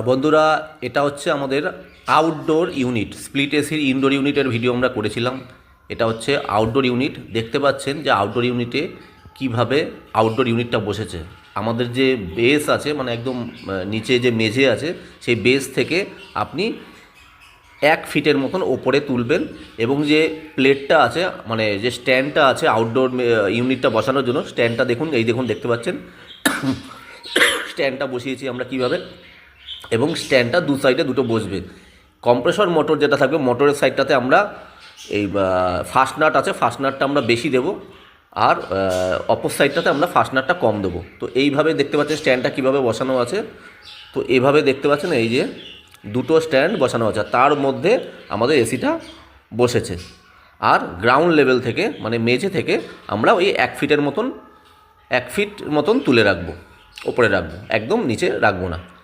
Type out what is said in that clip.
বন্ধুরা, এটা হচ্ছে আমাদের আউটডোর ইউনিট, স্প্লিট এসির ইনডোর ইউনিটের ভিডিও আমরা করেছিলাম। এটা হচ্ছে আউটডোর ইউনিট। দেখতে পাচ্ছেন যে আউটডোর ইউনিটে কিভাবে আউটডোর ইউনিটটা বসেছে। আমাদের যে বেস আছে, মানে একদম নিচে যে মেঝে আছে, সেই বেস থেকে আপনি 1 ফিটের মতন ওপরে তুলবেন এবং যে প্লেটটা আছে, মানে যে স্ট্যান্ডটা আছে আউটডোর ইউনিটটা বসানোর জন্য, স্ট্যান্ডটা দেখুন, এই দেখুন, দেখতে পাচ্ছেন স্ট্যান্ডটা বসিয়েছি আমরা কিভাবে। এবং স্ট্যান্ডটা দু সাইডে দুটো বসবে। কম্প্রেসর মোটর যেটা থাকবে, মোটরের সাইডটাতে আমরা এই ফাস্ট নাট আছে, ফাস্ট নাটটা আমরা বেশি দেবো, আর অপর সাইডটাতে আমরা ফাস্ট নাটটা কম দেবো। তো এইভাবে দেখতে পাচ্ছেন স্ট্যান্ডটা কীভাবে বসানো আছে। তো এইভাবে দেখতে পাচ্ছেন এই যে দুটো স্ট্যান্ড বসানো আছে, তার মধ্যে আমাদের এসিটা বসেছে। আর গ্রাউন্ড লেভেল থেকে, মানে মেঝে থেকে আমরা ওই 1 ফিট মতন তুলে রাখবো, ওপরে রাখবো, একদম নিচে রাখবো না।